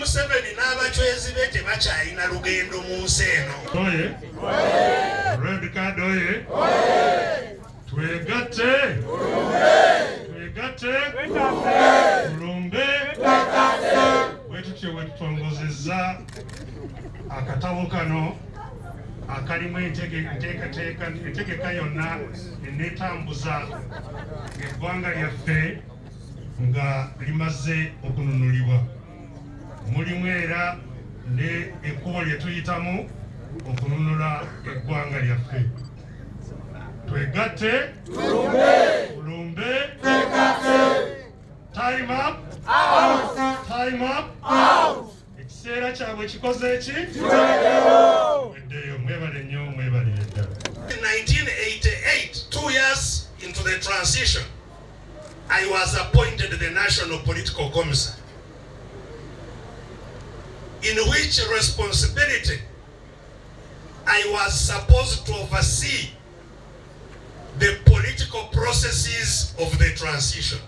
Museveni n'abachwezi be tebakyalina lugendo mu nsi eno. Oye. Red card oye. Twegatte. Tulumbe. Bwetutyo bwetutongozezza akatabo kano akalimu entegeka yonna eneetambuza eggwanga lyaffe nga limaze okununulibwa. Mulimu era ne ekkubo lye tuyitamu okununula eggwanga lyaffe. Twegatte, tulumbe, time up, time up, ekiseera kyabwe kikoze ki? Weddeyo, mwebale nnyo, mwebalire ddala. In 1988, 2 years into the transition, I was appointed the National Political Commissar, in which responsibility I was supposed to oversee the political processes of the transition.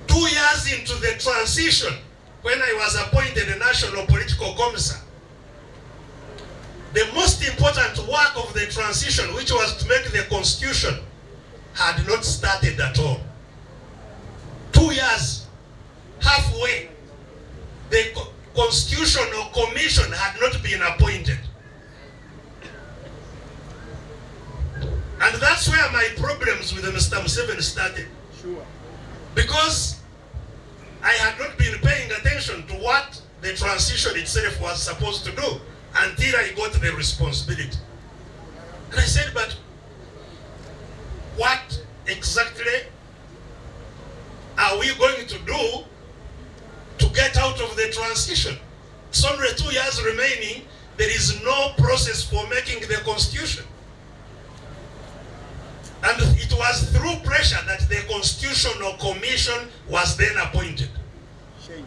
2 years into the transition, when I was appointed the National Political Commissar, the most important work of the transition, which was to make the constitution, had not started at all. 2 years, halfway, the constitutional commission had not been appointed. And that's where my problems with Mr. Museveni started. Sure. Because I had not been paying attention to what the transition itself was supposed to do until I got the responsibility. And I said, but what exactly are we going to do to get out of the transition? It's only 2 years remaining. There is no process for making the constitution. And it was through pressure that the Constitutional Commission was then appointed. Shame.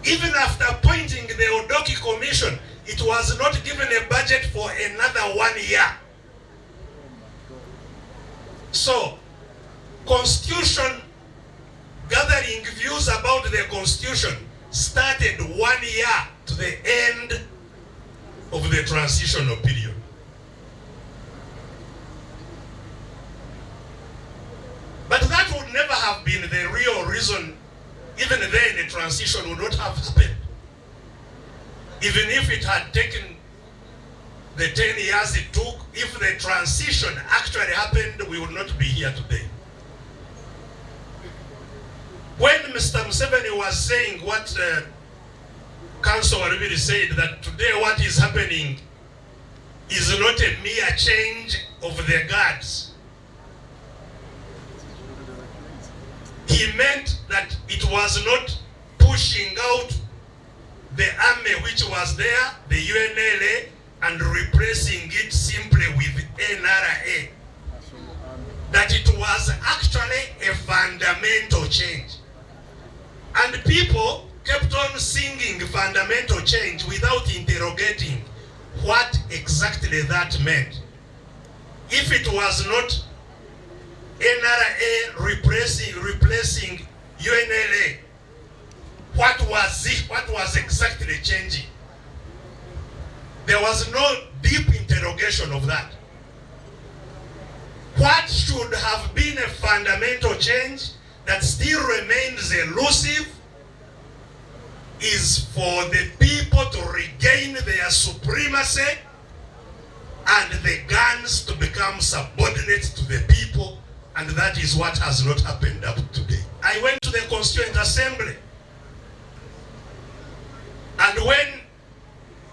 Even after appointing the Odoki Commission, it was not given a budget for another 1 year. So, Constitution, gathering views about the Constitution, started 1 year to the end of the transitional period. But that would never have been the real reason. Even then, the transition would not have happened. Even if it had taken the 10 years it took, if the transition actually happened, we would not be here today. When Mr. Museveni was saying what Councillor Waribiri said, that today what is happening is not a mere change of the guards, he meant that it was not pushing out the army which was there, the UNLA, and replacing it simply with NRA. That it was actually a fundamental change. And people kept on singing fundamental change without interrogating what exactly that meant. If it was not NRA replacing UNLA, what was it? What was exactly changing? There was no deep interrogation of that. What should have been a fundamental change that still remains elusive is for the people to regain their supremacy and the guns to become subordinate to the people. And that is what has not happened up to today. I went to the Constituent Assembly. And when,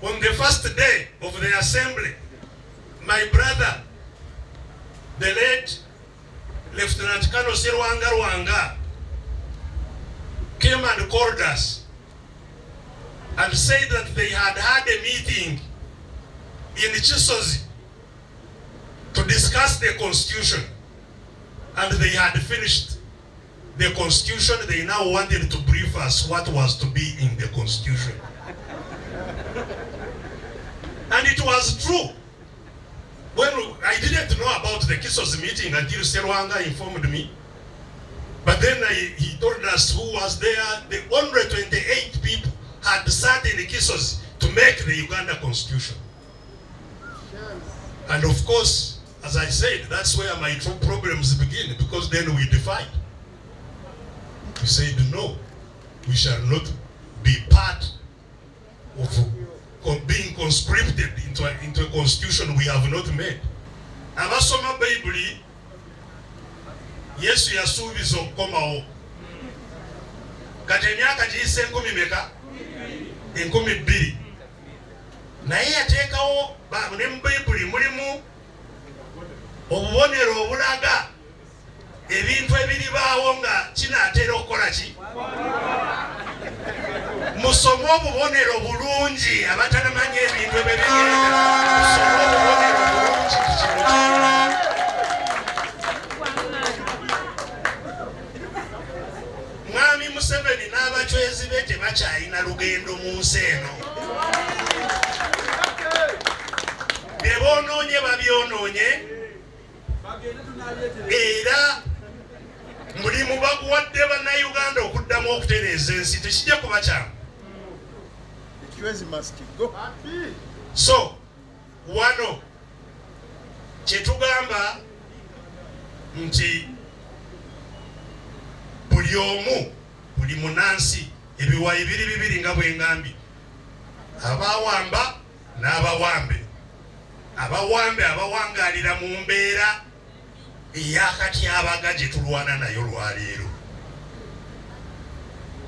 on the first day of the assembly, my brother, the late Lieutenant Colonel Sirwanga Rwanga, came and called us and said that they had had a meeting in Chisozi to discuss the Constitution. And they had finished the Constitution. They now wanted to brief us what was to be in the Constitution. And it was true. When I didn't know about the Kisos meeting until Serwanga informed me. But then he told us who was there. The only 23 had certain kisses to make the Uganda constitution. And of course, as I said, that's where my true problems begin, because then we defied. We said, no, we shall not be part of being conscripted into a constitution we have not made. Abasoma Bible, Yesu yasuubiza okukomawo. Kati emyaka giyise 10 meka? 12. Naye yateekawo ne mu Bible mulimu obubonero obulaga ebintu ebiribaawo nga kinaatera okukola ki? Musome obubonero bulungi abatamanyi ebintu ebibigenda. Musome obubonero bulungi kino. Mwami Museveni n'abachwezi be tebakyalina lugendo mu nsi eno. Bye boonoonye babyonoonye, era mulimu baguwadde bannayuganda okuddamu okutereeza ensi, tekijja kuba kyangu. So wano kyetugamba nti buli omu, buli munansi, ebiwayi bibiri nga bwe ngambye, abawamba n'abawambe. Abawambe abawangaalira mu mbeera ey'akatyabaga gye tulwana nayo lwaleero.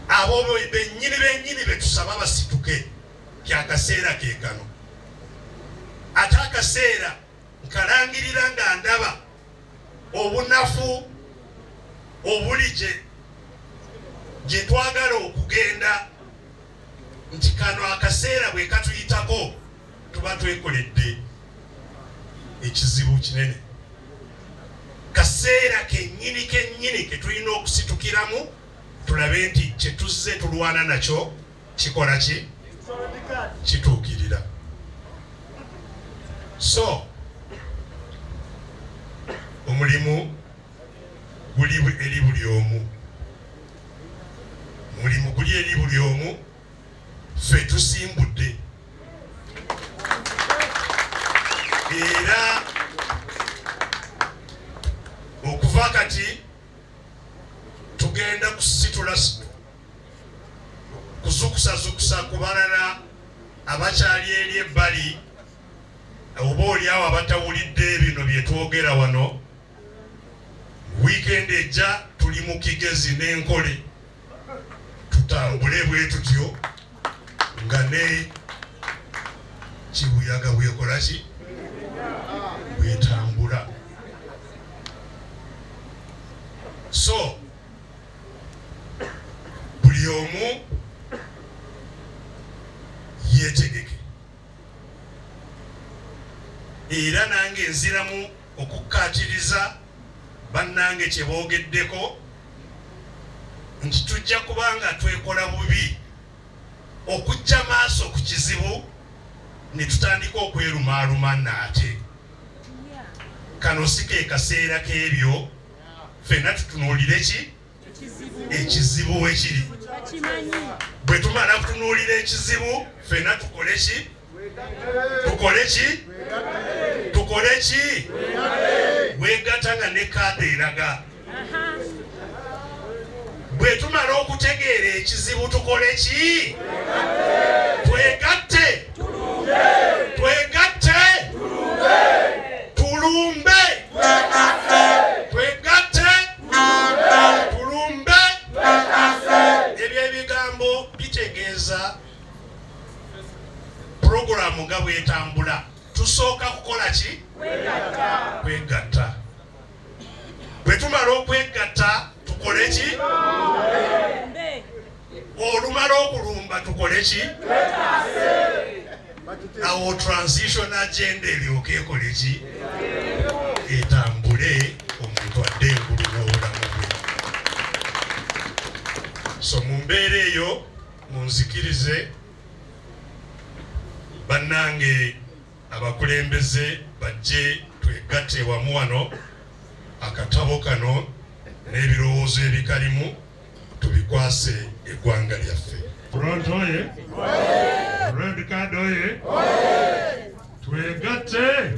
Abo bennyini be tusaba basituke, kyakaseera ke kano. Ate akaseera nkalangirira nga ndaba obunafu obuli gye twagala okugenda, nti kano akaseera bwe katuyitako tuba twekoledde ekizibu kinene. Kaseera kennyini ke tulina okusitukiramu, tulabe nti kye tuzze tulwana nakyo kikola ki? Kituukirira. So omulimu guli eri buli omu. Mulimu guli eri buli omu. Ffe tusimbudde. Era okuva kati tugenda kusitula kuzukusa ku balala abakyali eri ebbali, oba oliawo abatawulidde bino bye twogera wano. Wiikendi ejja tuli mu Kigezi n'Enkole, tutambule bwe tutyo nga ne Kibuyaga bwekola ki? Bwetambula. So buli omu yeetegeke, era nange nziramu okukkaatiriza bannange kye boogeddeko nti tujja kubanga twekola bubi okujja maaso ku kizibu ne tutandika okwerumaaluma naate. Kano si ke kaseera k'ebyo, ffenna tutunuulire ki? Ekizibu we kiri. Bwe tumala kutunuulira ekizibu, ffenna tukole ki? Tukole ki? Tukole ki? Weegatta nga ne kaada eraga. Bwe tumala okutegeera ekizibu tukole ki? Twegatte. Twegatte. Tulumbe. Twegatte. Tulumbe. Ebyo ebigambo bitegeeza programu nga bwetambula. Tusooka kukola ki? Kwegatta. Bwe tumala okwegatta tukole ki? Olumala okulumba tukole ki? Awo transition agenda eryoke ekole ki? Etambule, omuntu adde engulu n'obulamu bwe. So mu mbeera eyo munzikirize bannange abakulembeze bajje twegatte wamu wano, akatabo kano n'ebirowoozo ebikalimu tubikwase eggwanga lyaffe. Front oye! Red card oye! Twegatte!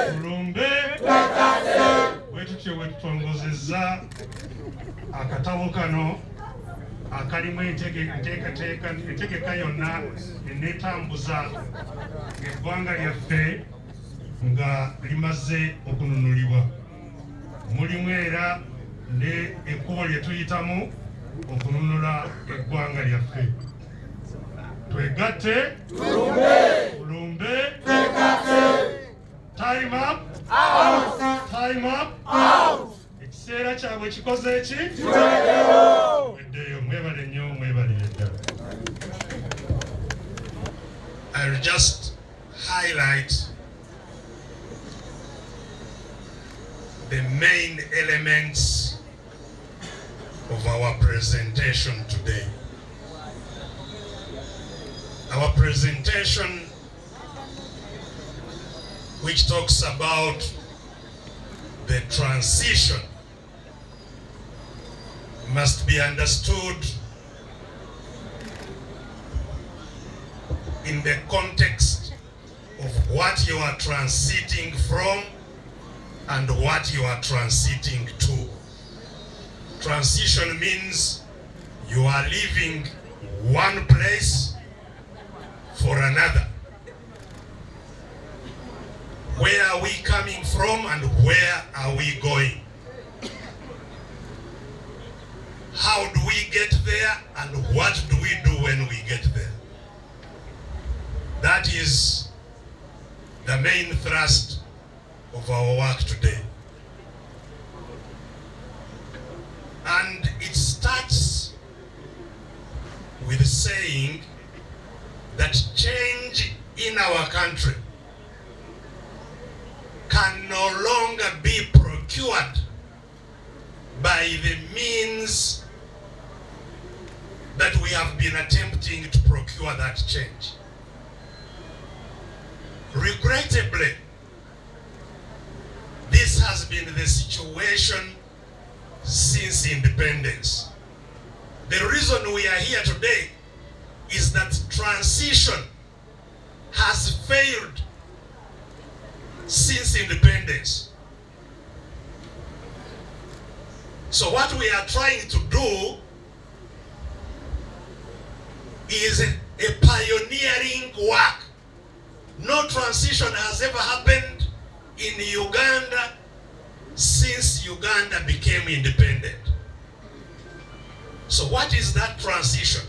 Tulumbe! Bwetutyo bwe tutongozezza akatabo kano akalimu enteekateeka yonna eneetambuza eggwanga lyaffe nga limaze okununulibwa. Mulimu era ne ekkubo lye tuyitamu okununula eggwanga lyaffe. Twegatte, tulumbe, time up, time up, ekiseera kyabwe kikoze eki? Weddeyo, mwebale nnyo, mwebalire ddala. I'll just highlight the main elements of our presentation today. Our presentation, which talks about the transition, must be understood in the context of what you are transiting from and what you are transiting to. Transition means you are leaving one place for another. Where are we coming from and where are we going? How do we get there and what do we do when we get there? That is the main thrust of our work today. And it starts with saying that change in our country can no longer be procured by the means that we have been attempting to procure that change. Regrettably, this has been the situation since independence. The reason we are here today is that transition has failed since independence. So what we are trying to do is a pioneering work. No transition has ever happened in Uganda since Uganda became independent. So what is that transition?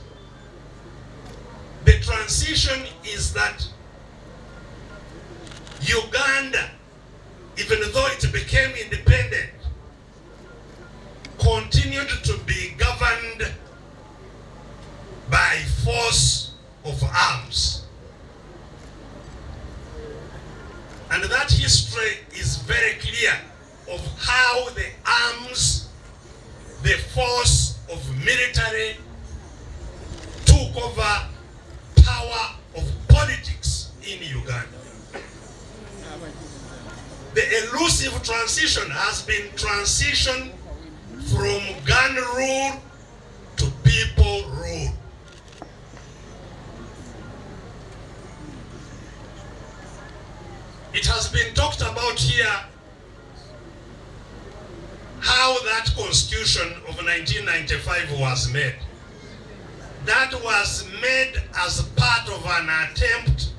The transition is that Uganda, even though it became independent, continued to be governed by force of arms. And that history is very clear of how the arms, the force of military, took over power of politics in Uganda. The elusive transition has been transition from gun rule to people rule. It has been talked about here how that constitution of 1995 was made. That was made as part of an attempt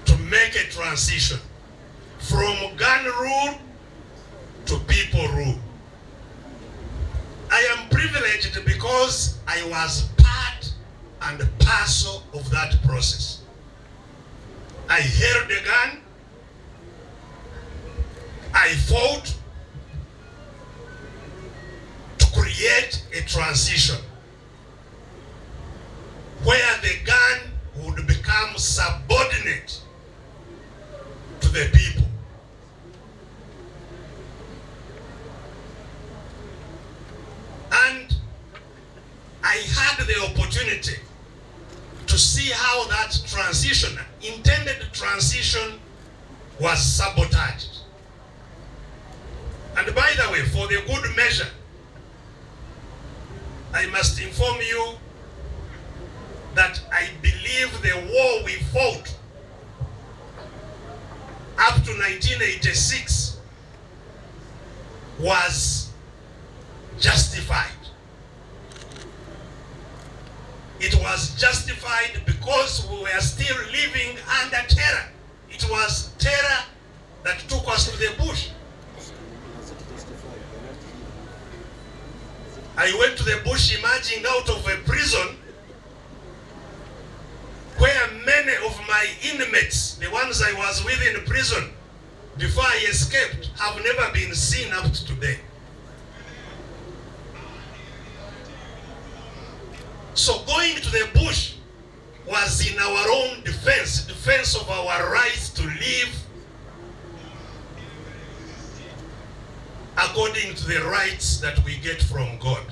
to make a transition from gun rule to people rule. I am privileged because I was part and parcel of that process. I held a gun, I fought to create a transition where the gun would become subordinate to the people. And I had the opportunity to see how that transition, intended transition, was sabotaged. And by the way, for the good measure, I must inform you that I believe the war we fought up to 1986 was justified. It was justified because we were still living under terror. It was terror that took us to the bush. I went to the bush emerging out of a prison where many of my inmates, the ones I was with in prison before I escaped, have never been seen up to today. So going to the bush was in our own defense of our rights to live according to the rights that we get from God.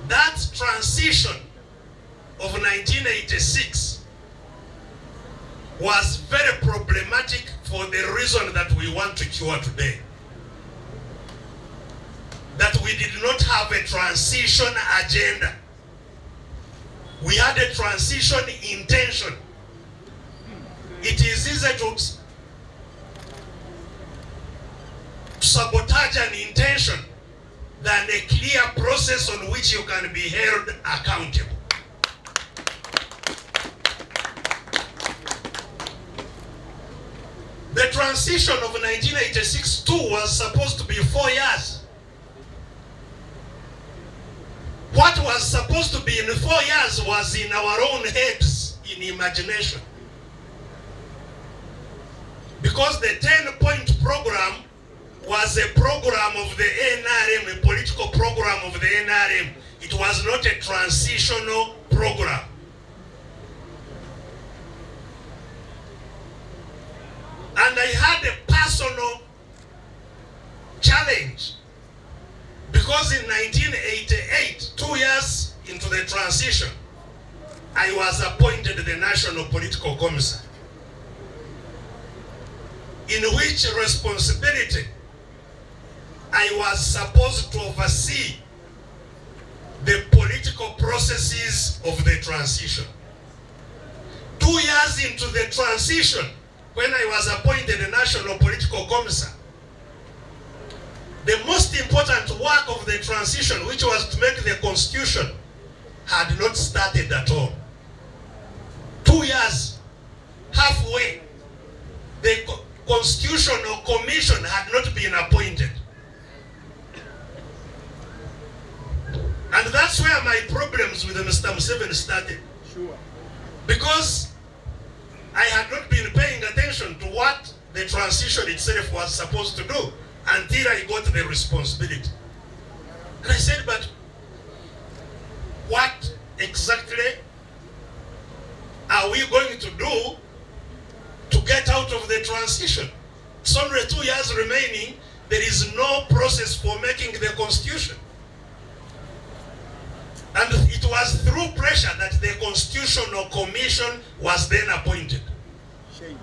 That transition of 1986 was very problematic for the reason that we want to cure today. That we did not have a transition agenda. We had a transition intention. It is easy to sabotage an intention than a clear process on which you can be held accountable. The transition of 1986 too was supposed to be 4 years. What was supposed to be in 4 years was in our own heads, in imagination. Because the 10-point program was a program of the NRM, a political program of the NRM. It was not a transitional program. And I had a personal challenge because in 1988, 2 years into the transition, I was appointed the National Political Commissar, in which responsibility I was supposed to oversee the political processes of the transition. 2 years into the transition, when I was appointed the National Political Commissar, the most important work of the transition, which was to make the Constitution, had not started at all. 2 years, halfway, the Constitutional Commission had not been appointed. And that's where my problems with Mr. Museveni started. Sure. Because I had not been paying attention to what the transition itself was supposed to do until I got the responsibility. And I said, but what exactly are we going to do to get out of the transition? It's only 2 years remaining. There is no process for making the Constitution. And it was through pressure that the Constitutional Commission was then appointed. Shame.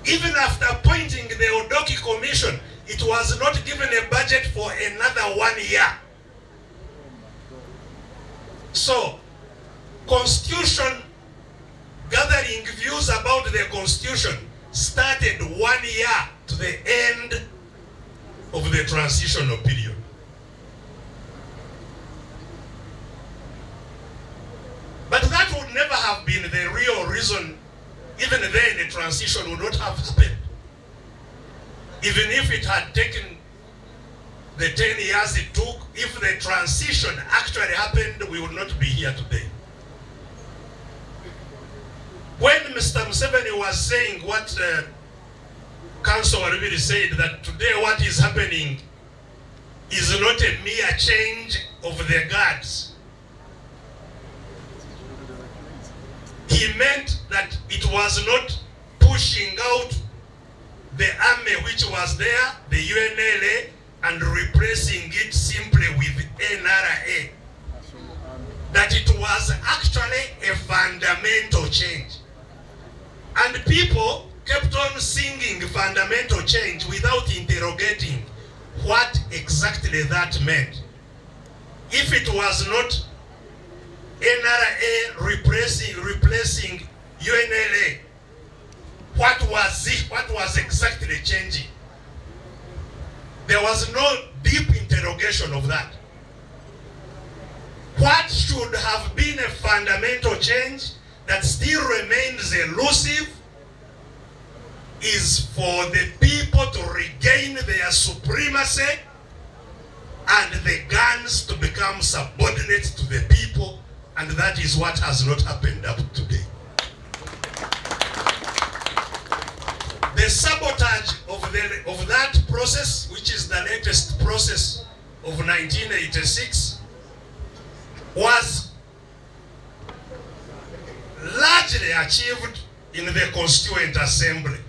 Even after appointing the Odoki Commission, it was not given a budget for another 1 year. So, Constitution, gathering views about the Constitution, started 1 year to the end of the transitional period. But that would never have been the real reason. Even then, the transition would not have happened. Even if it had taken the 10 years it took, if the transition actually happened, we would not be here today. When Mr. Museveni was saying what Councillor Waribiri said, that today what is happening is not a mere change of the guards, he meant that it was not pushing out the army which was there, the UNLA, and replacing it simply with NRA. That it was actually a fundamental change. And people kept on singing fundamental change without interrogating what exactly that meant. if it was not NRA replacing UNLA, what was it? What was exactly changing? There was no deep interrogation of that. What should have been a fundamental change that still remains elusive is for the people to regain their supremacy and the guns to become subordinate to the people, and that is what has not happened up to today. The sabotage of that process, which is the latest process of 1986, was largely achieved in the Constituent Assembly.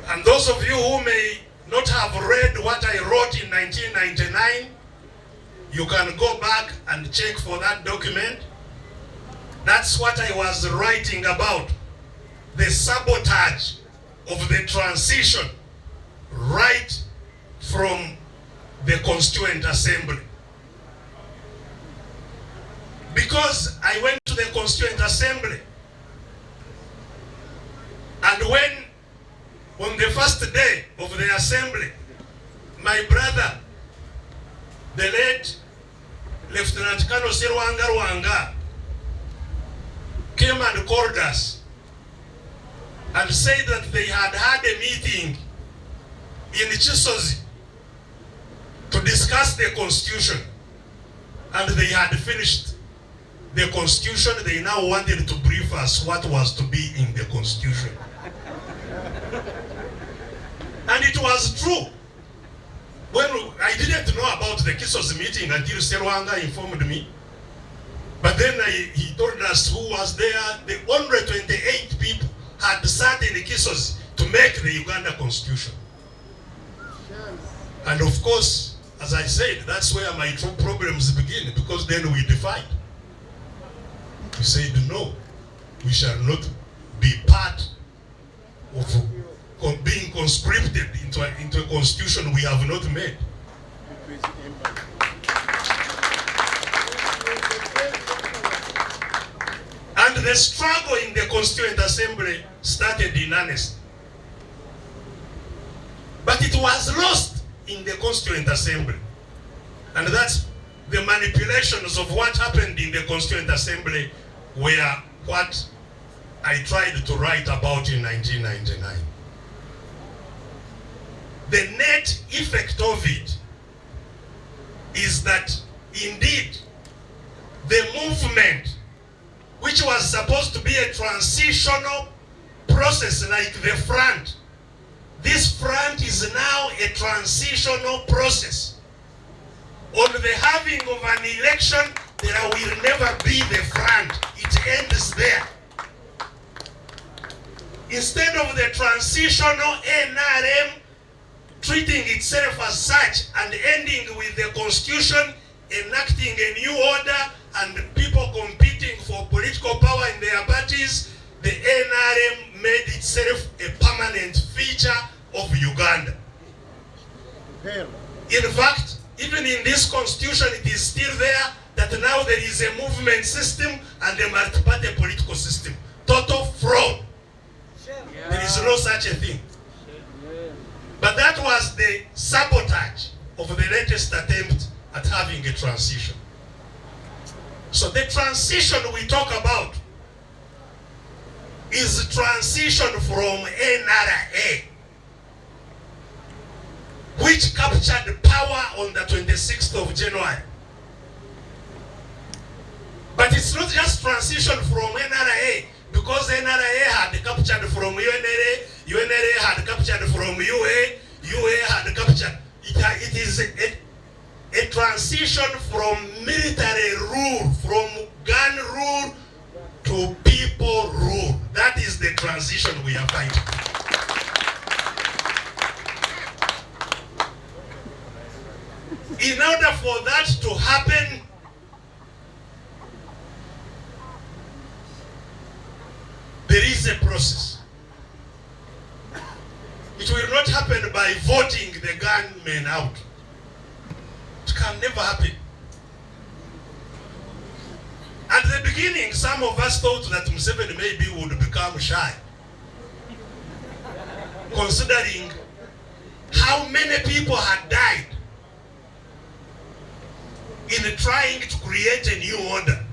And those of you who may not have read what I wrote in 1999, you can go back and check for that document. That's what I was writing about. The sabotage of the transition right from the Constituent Assembly. Because I went to the Constituent Assembly, and when on the first day of the assembly, my brother, the late Lieutenant Colonel Sirwanga Rwanga, came and called us and said that they had had a meeting in Chisozi to discuss the Constitution, and they had finished the Constitution. They now wanted to brief us what was to be in the Constitution. And it was true. When I didn't know about the Kisozi meeting until Serwanga informed me. But then he told us who was there. The 128 people had sat in the Kisozi to make the Uganda Constitution. And of course, as I said, that's where my true problems begin, because then we defied. We said, no, we shall not be part of being conscripted into a constitution we have not made. And the struggle in the Constituent Assembly started in earnest. But it was lost in the Constituent Assembly. And that's the manipulations of what happened in the Constituent Assembly were what I tried to write about in 1999. The net effect of it is that indeed the movement, which was supposed to be a transitional process like the front, this front is now a transitional process. On the having of an election, there will never be the front. It ends there. Instead of the transitional NRM treating itself as such and ending with the constitution, enacting a new order and people competing for political power in their parties, the NRM made itself a permanent feature of Uganda. In fact, even in this constitution, it is still there that now there is a movement system and a multi-party political system. Total fraud. There is no such a thing. But that was the sabotage of the latest attempt at having a transition. So the transition we talk about is transition from NRA, which captured power on the 26th of January. But it's not just transition from NRA, because NRA had captured from UNLA, UNLA had captured from UA, UA had captured. It is a transition from military rule, from gun rule to people rule. That is the transition we are fighting. In order for that to happen, there is a process. It will not happen by voting the gunmen out. It can never happen. At the beginning, some of us thought that Museveni maybe would become shy, considering how many people had died in trying to create a new order,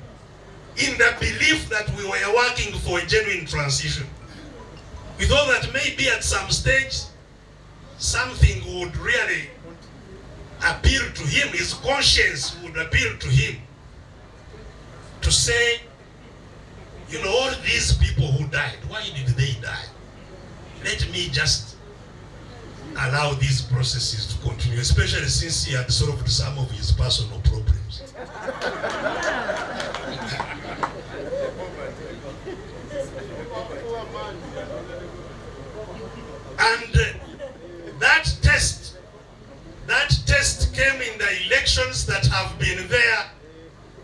in the belief that we were working for a genuine transition. We thought that maybe at some stage, something would really appeal to him, his conscience would appeal to him, to say, you know, all these people who died, why did they die? Let me just allow these processes to continue, especially since he had solved some of his personal problems. And that test came in the elections that have been there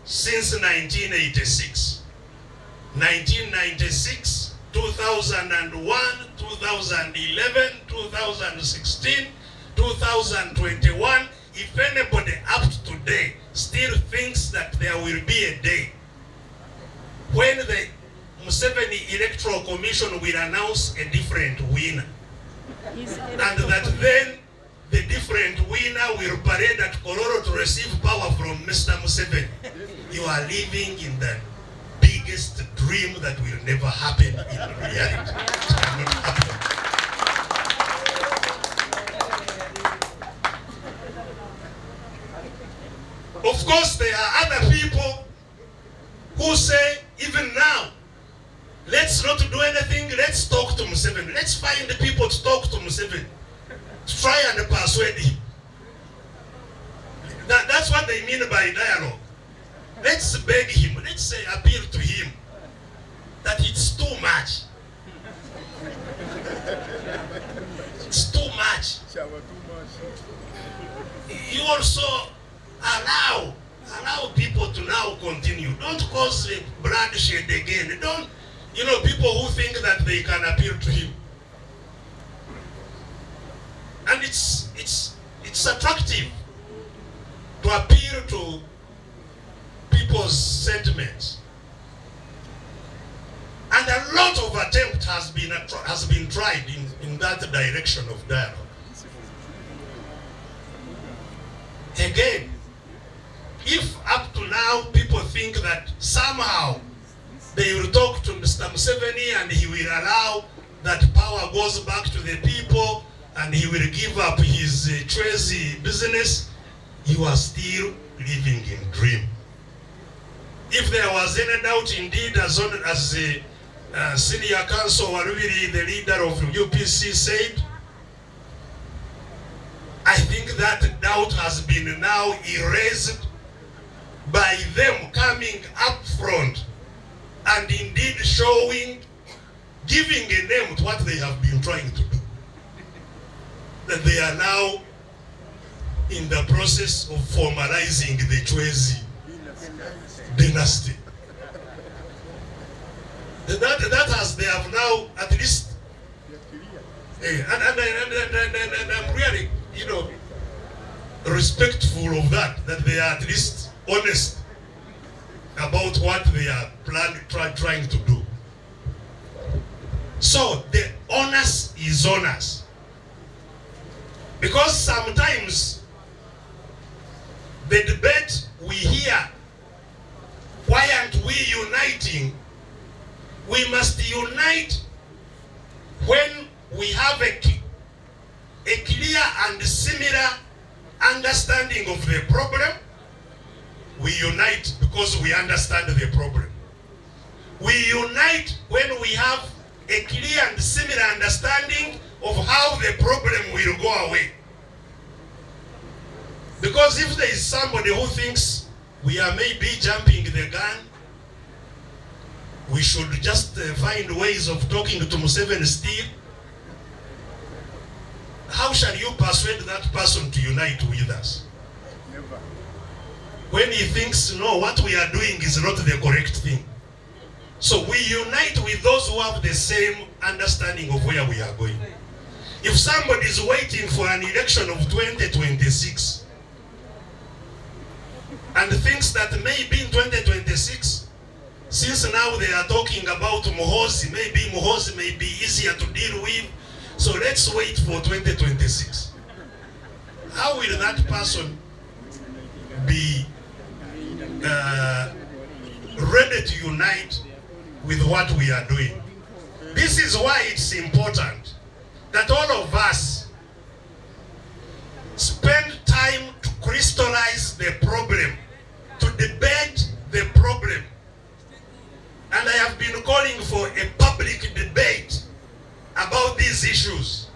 since 1986. 1996, 2001, 2011, 2016, 2021. If anybody up to today still thinks that there will be a day when the Museveni Electoral Commission will announce a different winner, and that then the different winner will parade at Kololo to receive power from Mr. Museveni, you are living in the biggest dream that will never happen in reality. It cannot happen. Of course, there are other people who say, even now, let's not do anything, let's talk to Museveni. Let's find the people to talk to Museveni, to try and persuade him. That's what they mean by dialogue. Let's beg him, let's say appeal to him that it's too much. It's too much. You also allow people to now continue. Don't cause bloodshed again. Don't, you know, people who think that they can appeal to him. And it's attractive to appeal to people's sentiments. And a lot of attempt has been tried in that direction of dialogue. Again, if up to now people think that somehow they will talk to Mr. Museveni and he will allow that power goes back to the people and he will give up his crazy business, you are still living in dream. If there was any doubt indeed, as the senior counsel Warubiri, the leader of UPC, said, I think that doubt has been now erased by them coming up front and indeed showing, giving a name to what they have been trying to do. That they are now in the process of formalizing the Chwezi dynasty. That has, they have now at least, and I'm really, you know, respectful of that they are at least honest about what they are trying to do. So the onus is on us. Because sometimes the debate we hear, why aren't we uniting? We must unite when we have a clear and similar understanding of the problem. We unite because we understand the problem. We unite when we have a clear and similar understanding of how the problem will go away. Because if there is somebody who thinks we are maybe jumping the gun, we should just find ways of talking to Museveni still. How shall you persuade that person to unite with us? Never. When he thinks, no, what we are doing is not the correct thing. So we unite with those who have the same understanding of where we are going. If somebody is waiting for an election of 2026, and thinks that maybe in 2026, since now they are talking about Muhoozi, maybe Muhoozi may be easier to deal with, so let's wait for 2026. How will that person be ready to unite with what we are doing? This is why it's important that all of us spend time to crystallize the problem, to debate the problem. And I have been calling for a public debate about these issues.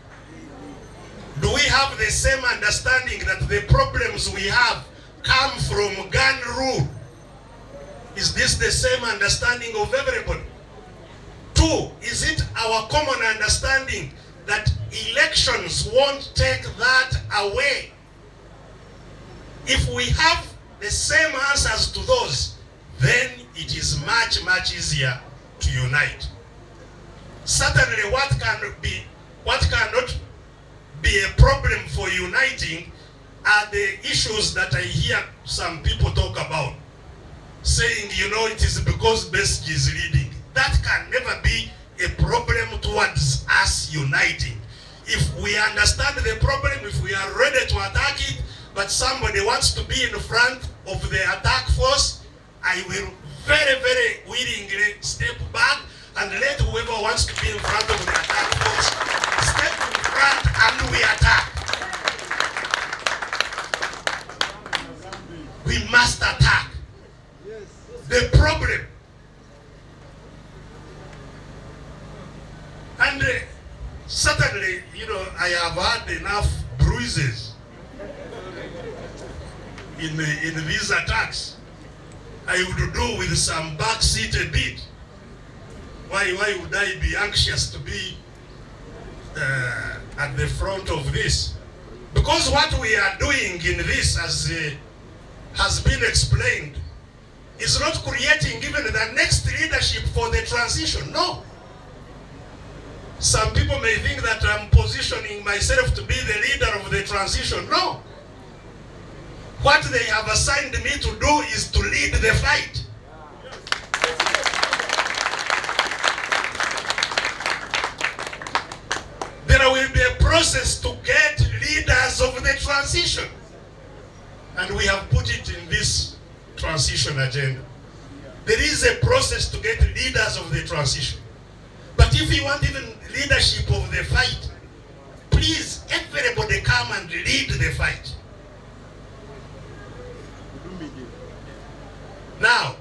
Do we have the same understanding that the problems we have come from gun rule? Is this the same understanding of everybody? Two, is it our common understanding that elections won't take that away? If we have the same answers to those, then it is much, much easier to unite. Certainly what cannot be a problem for uniting are the issues that I hear some people talk about, saying, you know, it is because Besigye is leading. That can never be a problem towards us uniting. If we understand the problem, if we are ready to attack it, but somebody wants to be in front of the attack force, I will very, very willingly step back and let whoever wants to be in front of the attack force step in front and we attack. We must attack the problem. And certainly, you know, I have had enough bruises in these attacks. I would do with some backseat a bit. Why would I be anxious to be at the front of this? Because what we are doing in this, as has been explained, is not creating even the next leadership for the transition. No. Some people may think that I'm positioning myself to be the leader of the transition. No. What they have assigned me to do is to lead the fight. There will be a process to get leaders of the transition. And we have put it in this transition agenda. There is a process to get leaders of the transition. But if you want even leadership of the fight, please, everybody come and lead the fight. Now,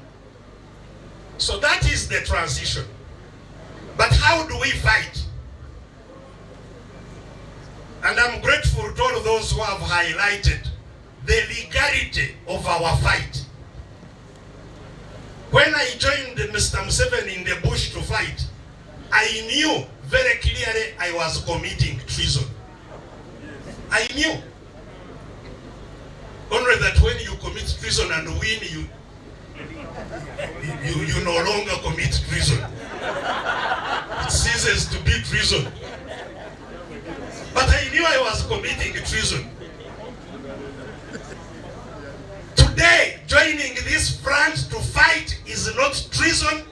so that is the transition. But how do we fight? And I'm grateful to all those who have highlighted the legality of our fight. When I joined Mr. Museveni in the bush to fight, I knew very clearly I was committing treason. I knew. Only that when you commit treason and win, you no longer commit treason. It ceases to be treason. But I knew I was committing treason. Today, joining this front to fight is not treason.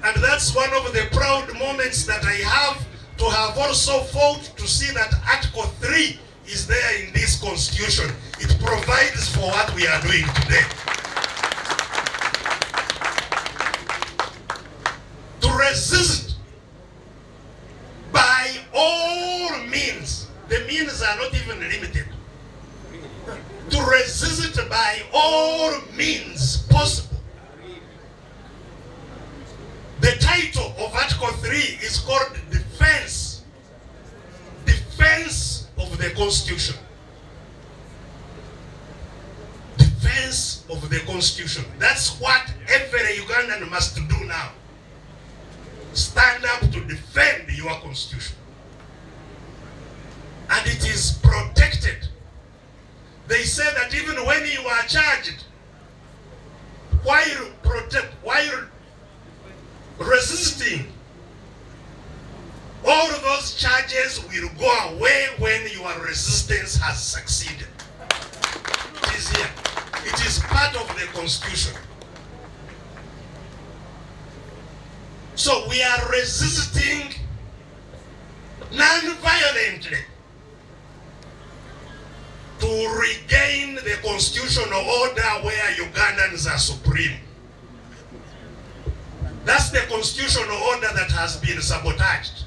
And that's one of the proud moments that I have to have also fought to see that Article 3 is there in this Constitution. It provides for what we are doing today. To resist by all means. The means are not even limited. To resist by all means possible. The title of Article 3 is called Defense. Defense of the Constitution. Defense of the Constitution. That's what every Ugandan must do now. Stand up to defend your Constitution. And it is protected. They say that even when you are charged, while resisting, all of those charges will go away when your resistance has succeeded. It is here. It is part part of the constitution. So we are resisting non-violently to regain the constitutional order where Ugandans are supreme. That's the constitutional order that has been sabotaged.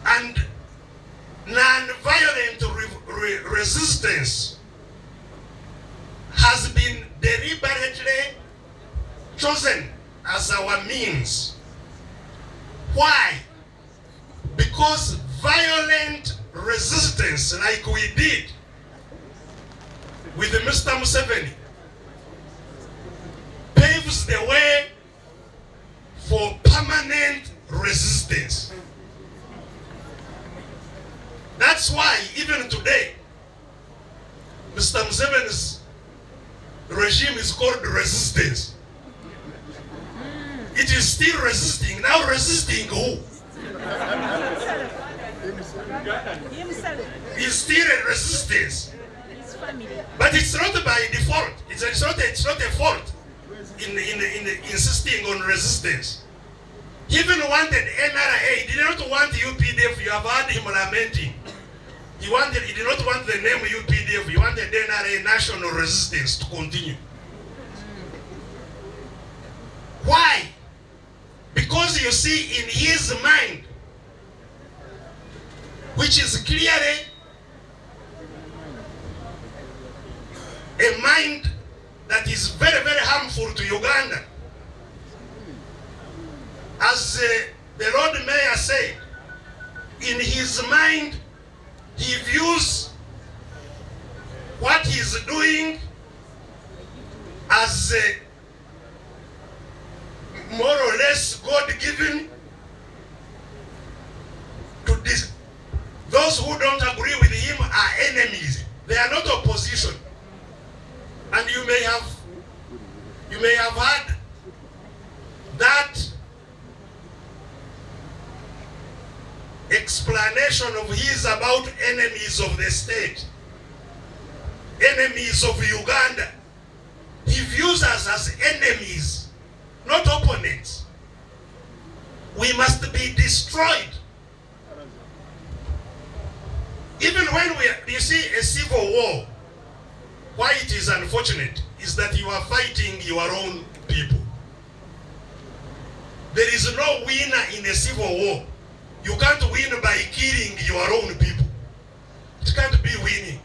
And non-violent resistance has been deliberately chosen as our means. Why? Because violent resistance, like we did with Mr. Museveni, paves the way for permanent resistance. That's why even today, Mr. Museveni's regime is called resistance. It is still resisting. Now resisting who? It's still a resistance. But it's not by default. It's not a fault in insisting on resistance. He even wanted NRA. He did not want UPDF. You have heard him lamenting. He did not want the name UPDF. He wanted NRA, National Resistance, to continue. Why? Because you see, in his mind, which is clearly a mind that is very, very harmful to Uganda. As the Lord Mayor said, in his mind, he views what he's doing as more or less God-given to this. Those who don't agree with him are enemies. They are not opposition. And you may have heard that explanation of his about enemies of the state, enemies of Uganda. He views us as enemies, not opponents. We must be destroyed. Even when you see a civil war, why it is unfortunate is that you are fighting your own people. There is no winner in a civil war. You can't win by killing your own people. It can't be winning.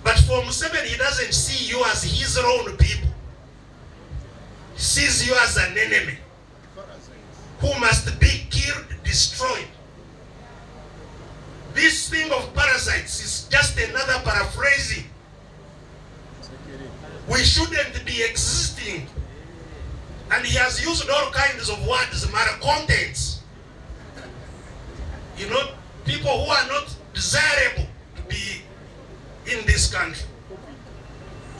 But for Museveni, he doesn't see you as his own people. He sees you as an enemy who must be killed, destroyed. This thing of parasites is just another paraphrasing. We shouldn't be existing. And he has used all kinds of words, malcontents. You know, people who are not desirable to be in this country.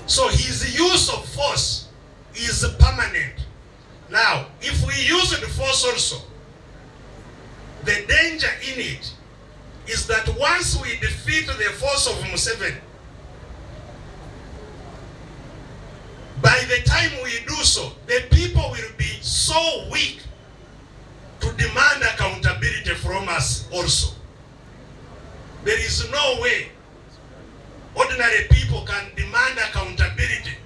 So his use of force is permanent. Now, if we use the force also, the danger in it is that once we defeat the force of Museveni, by the time we do so, the people will be so weak to demand accountability from us also. There is no way ordinary people can demand accountability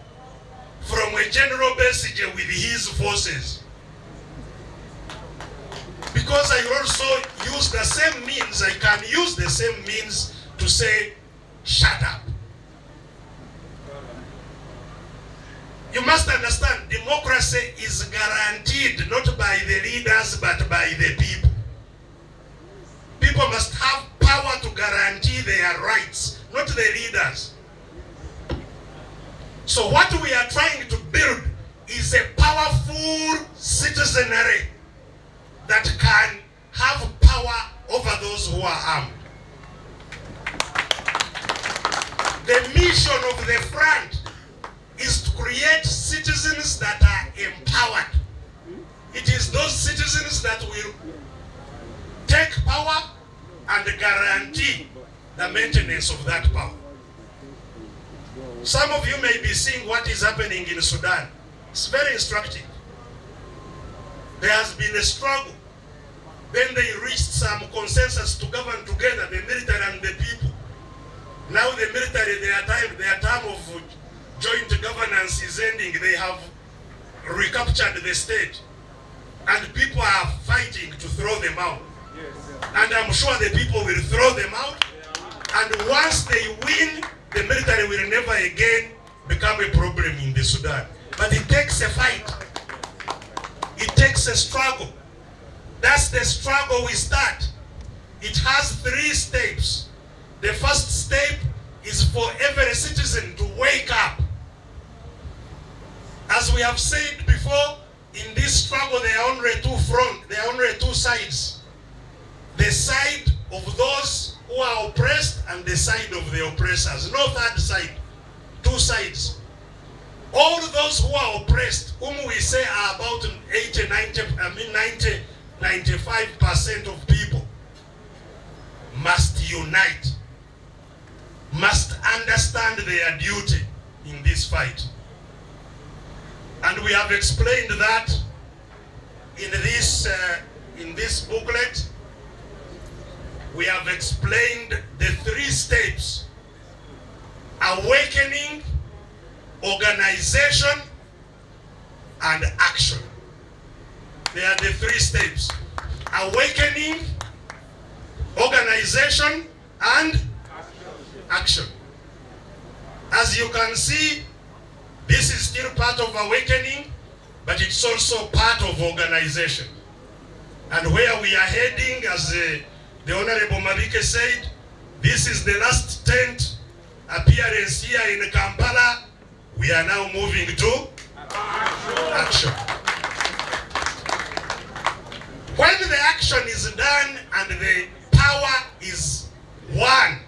from a General Besigye with his forces. Because I also use the same means, I can use the same means to say, shut up. You must understand, democracy is guaranteed not by the leaders but by the people. People must have power to guarantee their rights, not the leaders. So what we are trying to build is a powerful citizenry that can have power over those who are armed. The mission of the front is to create citizens that are empowered. It is those citizens that will take power and guarantee the maintenance of that power. Some of you may be seeing what is happening in Sudan. It's very instructive. There has been a struggle. Then they reached some consensus to govern together, the military and the people. Now the military, their time of joint governance is ending. They have recaptured the state. And people are fighting to throw them out. And I'm sure the people will throw them out. And once they win, the military will never again become a problem in the Sudan. But it takes a fight. It takes a struggle. That's the struggle we start. It has 3 steps. The first step is for every citizen to wake up. As we have said before, in this struggle there are only 2 fronts, there are only 2 sides. The side of those who are oppressed and the side of the oppressors. No third side. 2 sides. All those who are oppressed, whom we say are about 95% of people, must unite, must understand their duty in this fight. And we have explained that in this booklet. We have explained the 3 steps: awakening, organization, and action. They are the 3 steps: awakening, organization, and action. As you can see, this is still part of awakening, but it's also part of organization. And where we are heading, as the Honorable Mabike said, this is the last tent appearance here in Kampala. We are now moving to action. When the action is done and the power is won,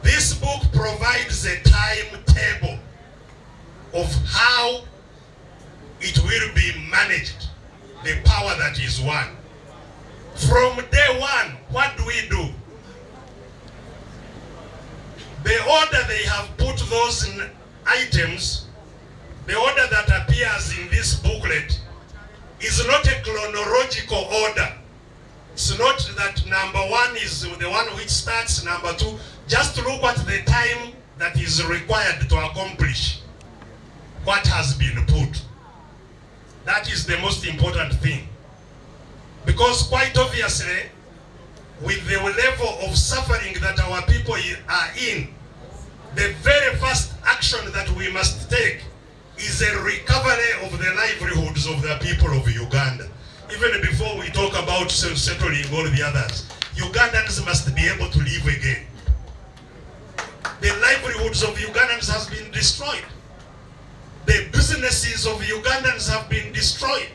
this book provides a timetable of how it will be managed, the power that is won. From day one, what do we do? The order they have put those items, the order that appears in this booklet, is not a chronological order. It's not that number 1 is the one which starts, number 2. Just look at the time that is required to accomplish what has been put. That is the most important thing. Because quite obviously, with the level of suffering that our people are in, the very first action that we must take is a recovery of the livelihoods of the people of Uganda. Even before we talk about settling all the others, Ugandans must be able to live again. The livelihoods of Ugandans has been destroyed. The businesses of Ugandans have been destroyed.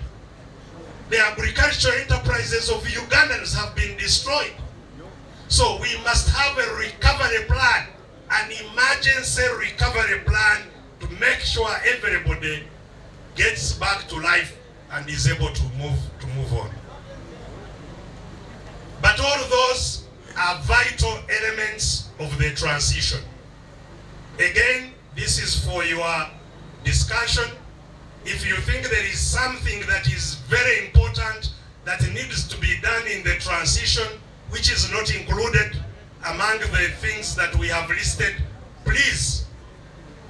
The agricultural enterprises of Ugandans have been destroyed. So we must have a recovery plan, an emergency recovery plan, to make sure everybody gets back to life and is able to move on. But all those are vital elements of the transition. Again, this is for your discussion. If you think there is something that is very important that needs to be done in the transition, which is not included among the things that we have listed, please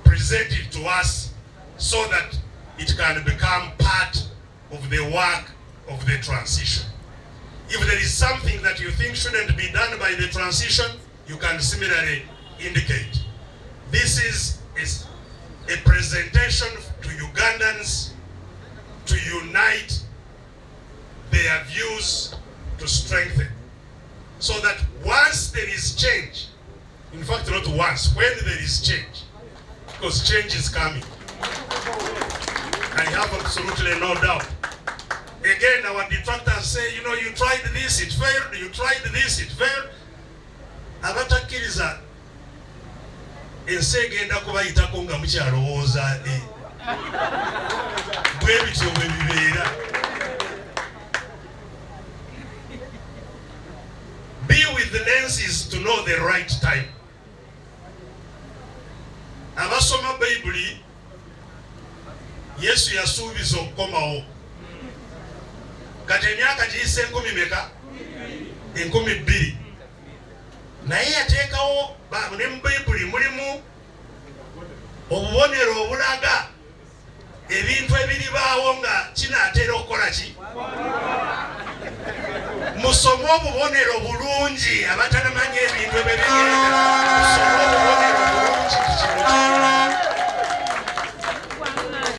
present it to us so that it can become part of the work of the transition. If there is something that you think shouldn't be done by the transition, you can similarly indicate. This is a presentation to Ugandans to unite their views, to strengthen, so that once there is change, in fact not once, when there is change, because change is coming, I have absolutely no doubt. Again, our detractors say, you know, you tried this, it failed, you tried this, it failed. Abatakkiriza ensi egenda kubayitako nga mukyalowooza bwe bityo bwe bibeera. Be with the lenses to know the right time. abasoma bayibuli Yesu yasuubiza okukomawo kati emyaka giyise 10 meka 12 naye yateekawo ne mu bayibuli mulimu obubonero obulaga ebintu ebiribaawo nga kinaatera okukola ki musome obubonero bulungi abatamanyi ebintu ebyo bigenda musome obubonero